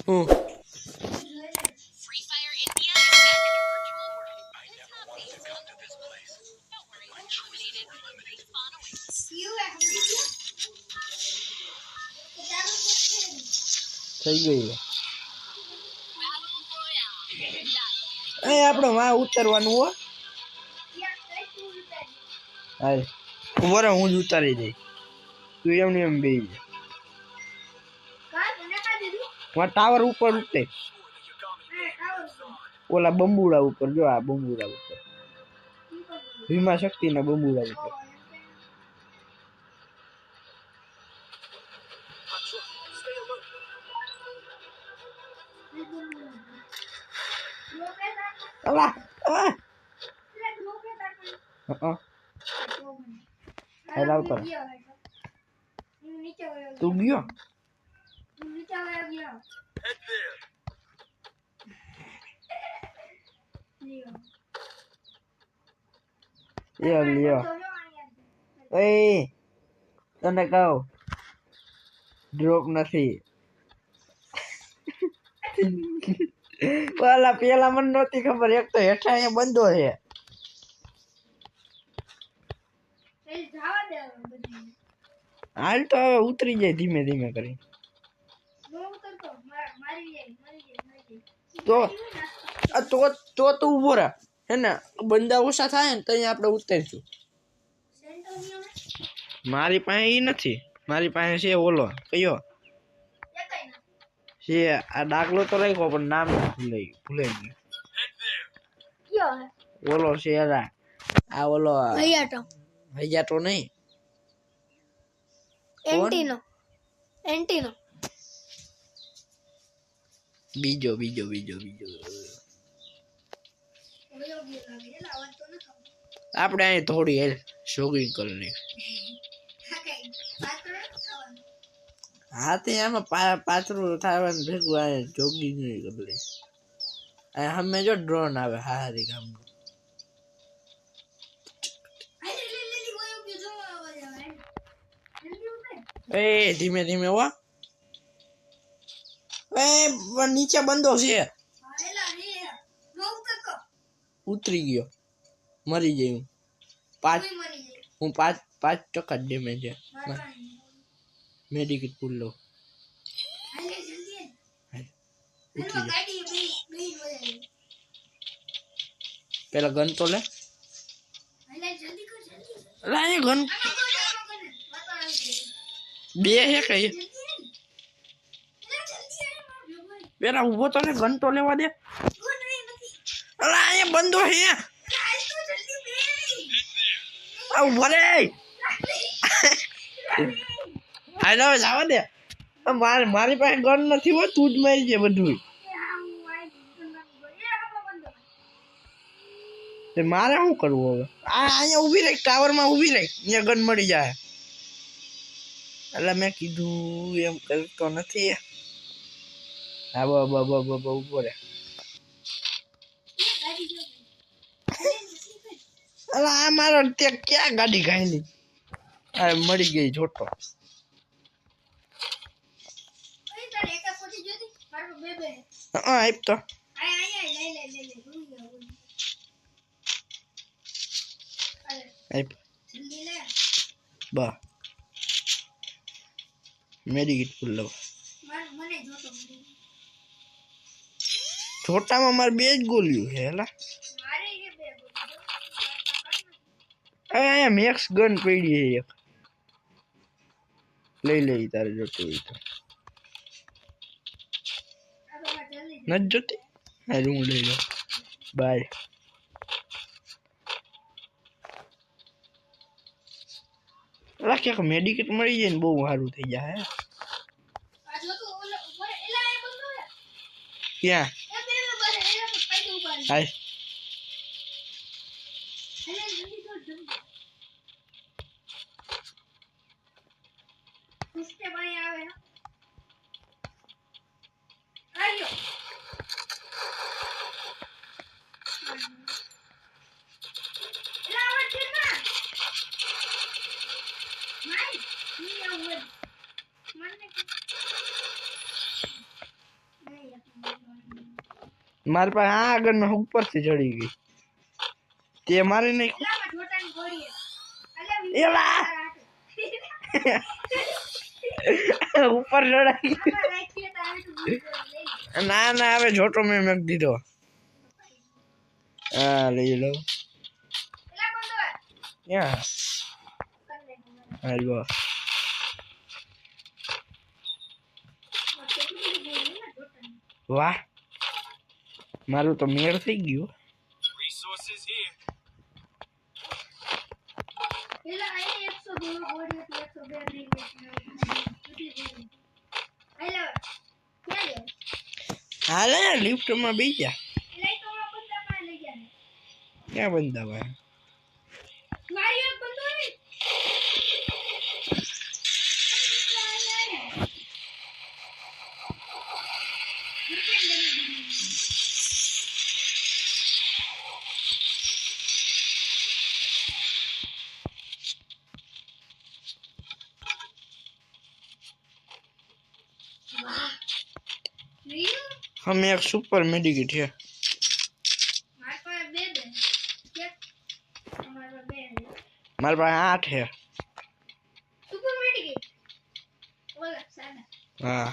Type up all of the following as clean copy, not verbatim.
હું Free Fire India is back in a virtual world. It's not safe to come to this place. Don't worry, eliminated. Respawn awaits. થઈ ગઈ Battle Royale. એ આપણે વાં ઉતરવાનું હો હાલ ઉભો હું જ ઉતારી દઈ તું એમ ને એમ બેસી જા ટાવર ઉપર ઉતરે ઓલા બંબુડા ઉપર જો આ બંબુડા ઉપર ભીમા શક્તિના બંબુડા ઉપર અલા હેલા ઉતર તું ગયો લ્યો એ તને કહું ડ્રોપ નથી પેલા પેલા મને નહોતી ખબર એક તો હેઠા અહીંયા બંધો છે હાલ તો હવે ઉતરી જાય ધીમે ધીમે કરી તો તો તો તું ઉભો રહે હે ને બંદા ઓછા થાય ને તો અહીંયા આપણે ઉતરીશું મારી પાસે ઈ નથી મારી પાસે છે ઓલો કયો છે આ દાખલો તો રાખ્યો પણ નામ ભૂલાઈ ગયું ઓલો છે આ ઓલો હૈયાટો નહીં એન્ટીનો બીજો આપણે અહીં થોડી હેલ શોગિંગ કરી લઈએ હા તે આમાં પાછરું થવાનું ભેગું આ જોગિંગ નહીં કરી લઈએ અમે જો ડ્રોન આવે હારી ગામનું એ ધીમે ધીમે હો એ નીચે બંધો છે ઉતરી ગયો મરી ગયો હું 5% ડેમેજ છે મેડિકેટ પૂલ લો પેલા ગન તો લે ગન બે હે કઈ પેલા ઉભો તો ને ગન તો લેવા દે અલા અહીંયા બંધો હે આ ઉભો રે હાલો જવા દે મારી પાસે ગન નથી હો તું જ મારી છે બધું મારે શું કરવું હવે અહીંયા ઊભી રહી ટાવરમાં ઊભી રહી અહીંયા ગન મળી જાય એટલે મેં કીધું એમ કરતો નથી હા ઉભો રે અરે આ મારો ત્યાં ક્યાં ગાડી ખાઈ અરે મળી ગઈ જોટો આપ તો બા મેડિકેટ ફૂલ લો છોટામાં મારે બે જ ગોલ્યું છે હેલા અહીંયા મેક્સ ગન પડી છે એક લઈ તારે જોતું હોય તો નથી જોતી હા હું લઈ લો બાય ક્યાંક મેડિકેટ મળી જાય ને બહુ સારું થઈ જાય ક્યાં હાય મારે પાસે આ આગળ ઉપરથી ચડી ગઈ તે મારે નહીં પેલામાં જોટાની ગોળી અલે એલા ઉપર ચડાઈ આમાં રાખીએ તો આવે તો લઈ ના ના હવે જોટો મેં મેક દીધો હા લઈ લો પેલા બંધો ક્યાં કરને હાલો વાહ મારું તો મેળ થઈ ગયું Resources here. પેલા આને 102 ગોળી હતી 102 ગ્રીન હેલો ક્યાં ગયો હાલે લિફ્ટમાં બેસી જા પેલા તો આ બંદા માં લઈ ગયા ક્યાં બંધા ભાઈ મારી એક બંદો ને हम एक सुपर मेडिकेट है માર પાસે બે દે કે અમારા બે हमारे पास 8 है સુપર મેડિકેટ ઓલા સાદા हाँ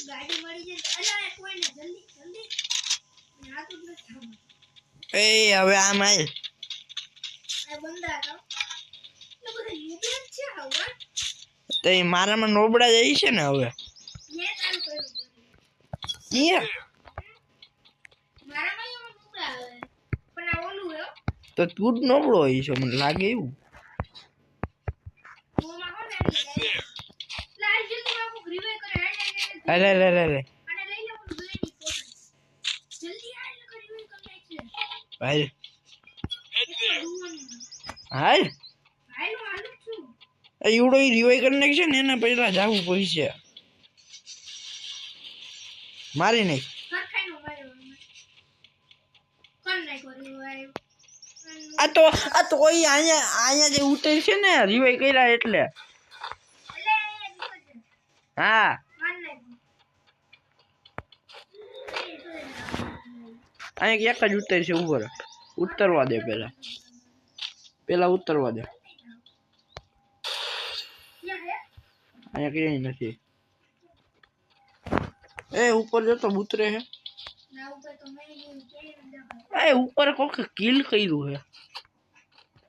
ગાડી મળી જાય અલા કોઈને જલ્દી જલ્દી ના તો ન થામ ए હવે આમ આય આ બંદા તો એ બધા યુબી છે હવા તો એ મારામાં નોબડા જાય છે ને હવે યે ચાલુ કર્યું અહીંયા મારામાં એવું મુકડા આવે પણ આ ઓલું હે તો તું જ નોબળો હોય છે મને લાગે એવું મોમાં હો ને લાલ જો તું બાપુ રિવાઈ કરે અરે લે લે લે અને લઈ લે ઓલું બેની ફોટો જલ્દી આ લોકો રિવાઈ કરી નાખે હાલ Head there. હાલ ભાઈ હું હાલું છું એવડો રિવાઈ કરી નાખશે ને એના પહેલા જાવું પડશે મારી નહીં સરખાઈનો માર્યો કોણ નાખ્યો રિવાઈ આ તો કોઈ અહીંયા જે ઉતર છે ને રિવાઈ કર્યા એટલે એટલે હા માર નાખ્યો અહીંયા એક જ ઉતર છે ઉપર ઉતરવા દે પેલા ઉતરવા દે ક્યાં હે અહીંયા ક્યાંય નથી એ ઉપર જતો ઉતરે હે ના ઉપર તો મેં ગયું કે એ ઉપર કોક કિલ કર્યું હે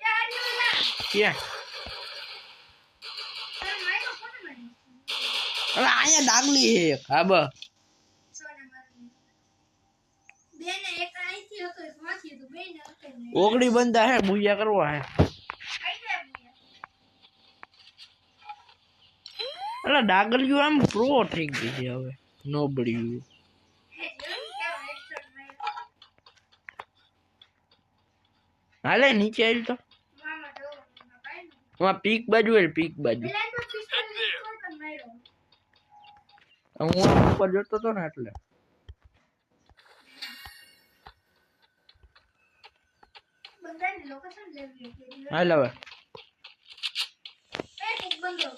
યાર યો ના ક્યાં સર માર્યો કોને માર્યો હવે અહીંયા ડાગલી હે એક હા બસ સોના માર્યો બેને એક અહીંથી હતો એક માંથી હતો બેને હતો ને ઓગળી બંધા હે બુયા કરવા હે આઈ એટલે ડાગલિયું આમ પ્રો થઈ ગઈ છે હવે નોબડિયું હે કેવો હેડશોટ માર્યો હાલે નીચે આવી તો મામા જો કાઈ હું પીક બાજુ હે પીક બાજુ પેલા તો પિસ્તોલ પણ માર્યો હું આમ ઉપર જતો તો ને એટલે બંદાની લોકેશન લેવી હતી હાલ હવે એક બંદો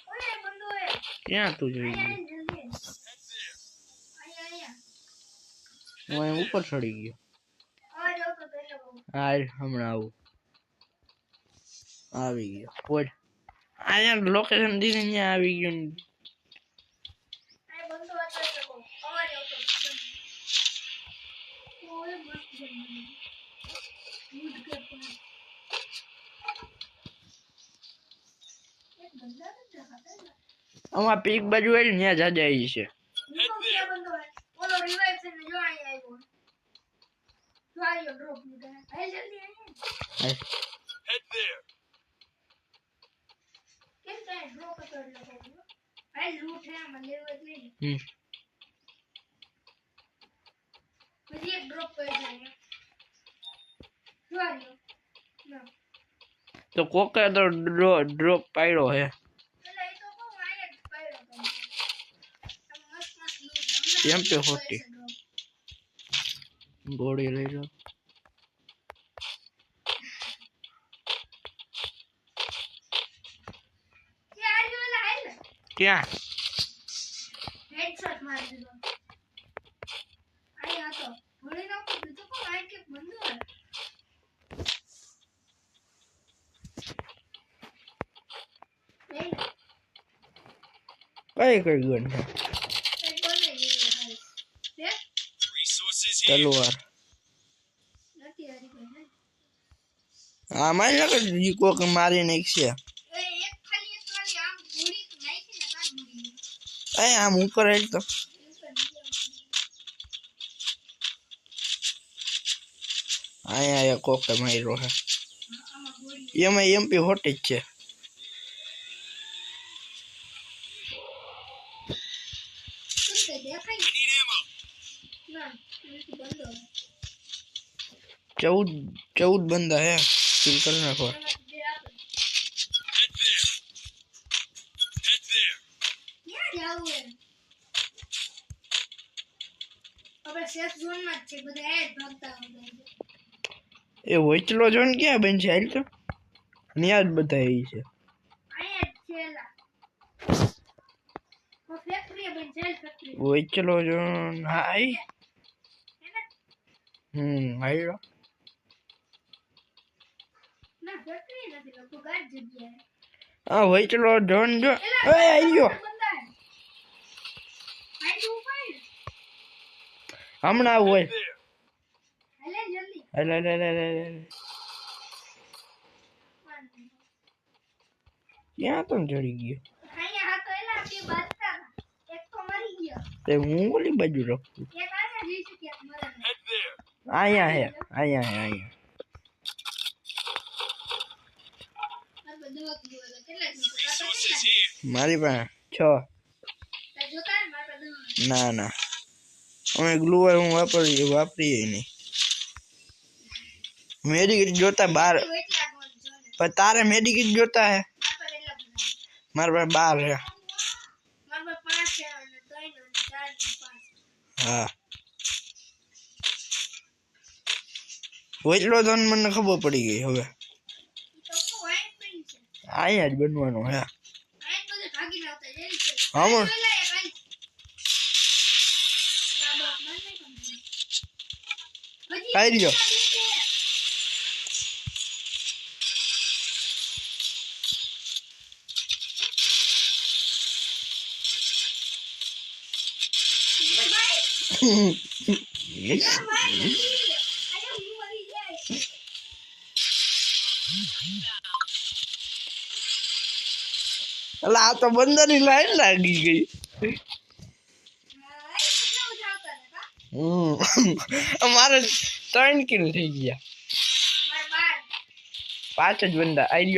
ઓય બંદો હે ક્યાં તું જોઈ અહીંયા ગયું જલ્દી અહીંયા હું અહીં ઉપર ચડી ગયો આ જો તો પેલો હાલ હમણાં આવું આવી ગયો પોડ અહીંયા લોકેશન દીને અહીંયા આવી ગયો ને આ બંદો હતો તો અવાજ આવતો ઓય મસ્ત જમ્મી ગુડ કે પણ એક બંદા તો હતા આમાં પીક બાજુ આવી ને ત્યાં જાજા આવી છે ક્યાં બંદો હે ઓલો રિવાઇવ થઈને જો અહીંયા આવ્યો જો આયો ડ્રોપ લીધા હે જલ્દી અહીંયા હાલ. Head there. કેમ કાંઈ ડ્રોપ હતો એટલે કહું ભાઈ લૂટ હે આમાં લેવું જ નહીં હમ પછી એક ડ્રોપ કરી જાય જો આયો ના તો કોકે તો ડ્રોપ પાડ્યો હે એટલે એ તો કહું આયા જ પાડ્યો તો મસ્ત લૂટ એમ પે હોતી ગોળી લઈ લો ક્યાં આયો લા હાલ ક્યાં હેડ માર દીધો આઈ આ તો ભોળે ના બીજો કો આઈ કે બંધો હે કઈ કઈ ગન છે એ કોને ગયો હે Resources here. તલવાર નથી હારી ગઈ ને હા મારી લાગે ઈ કોક મારી નાખશે એ એક ખાલી આમ ગોળી નાખી ને કા ગોળી એ આમ ઉપર આવી તો અહીંયા એક કોક માર્યો હે આમાં ગોળી એમાં એમપી હોટી જ છે શું દેખાય I need ammo. ના નથી બંધો 14 બંદા હે કિલ કરી નાખો એમાં બે આપે Head there. Head there. ક્યાં જાવું હે હવે સેફ ઝોન માં જ છે બધા એ જ ભાગતા હોય એ વચલો જોન ક્યાં બન છે હાલ તો ન્યા જ બધા એ છે આયા જ છેલા ઓ ફેક્ટરી બન જેલ ફેક્ટરી વચલો જોન હાઈ હે ને હાઈ ના ફેક્ટરી નથી લોકો ગાડ જગ્યાએ આ વચલો જોન જો એ આઈ ગયો હમણાં આવું હોય There. હેલે જલ્દી લે ક્યાં તો ચડી ગયો અહીંયા હાથો એલા બે બાજતા એક તો મરી ગયો તે હું ઓલી બાજુ રાખું એક આયા જઈ શક્યા મરે Head there. અહીંયા હે અહીંયા આ બધું કેટલા Resources here. મારી પાસે 6 જોતા ને મારા બધું ના ના અમે ગ્લુઅર હું વાપરીએ નહીં મેડિકિટ જોતા બાર એટલા ગોળ જોને પણ તારે મેડિકિટ જોતા હે મારા પર એટલા બધા મારા પાસે 12 હે મારા પર 5 છે અને 3 અને 4 અને 5 હા વચલો તો મને ખબર પડી ગઈ હવે તો કો વાઈટ પડી છે અહીંયા જ બનવાનું હે આઈ તો ભાગી આવતા જઈ છે હા, બોલ. આઈ રહ્યો. અલા આ તો બંદરની લાઈન લાગી ગઈ અમારે 3 કિલ થઈ ગયા 5 જ બંદા આઈ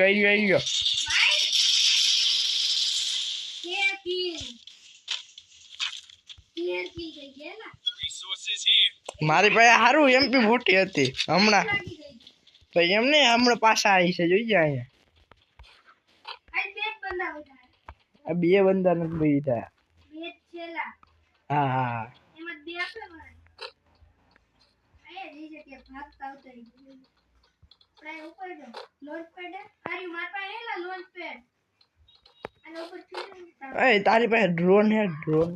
ગયો Resources here. મારી પાસે સારું એમપી મોટી હતી હમણાં પછી એમ નહીં હમણાં પાછા આવી છે જોઈ જાય અહીંયા આ 2 બંદા નથી ભાઈ થયા હા હા એ તારી પાસે ડ્રોન હે ડ્રોન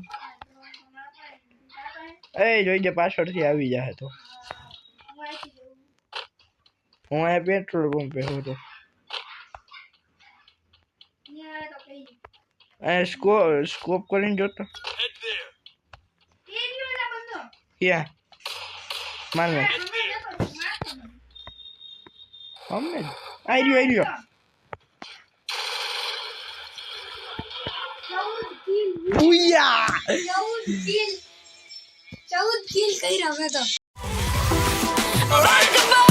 એ જોઈ પાછળથી આવી જાય તો હું આ પેટ્રોલ પંપે હતો એ સ્કોપ કરીને જોતો Head there. ક્યાં મારને અમને આઈ રહ્યો ઉયા 14 કિલ કર્યા મેં તો Like a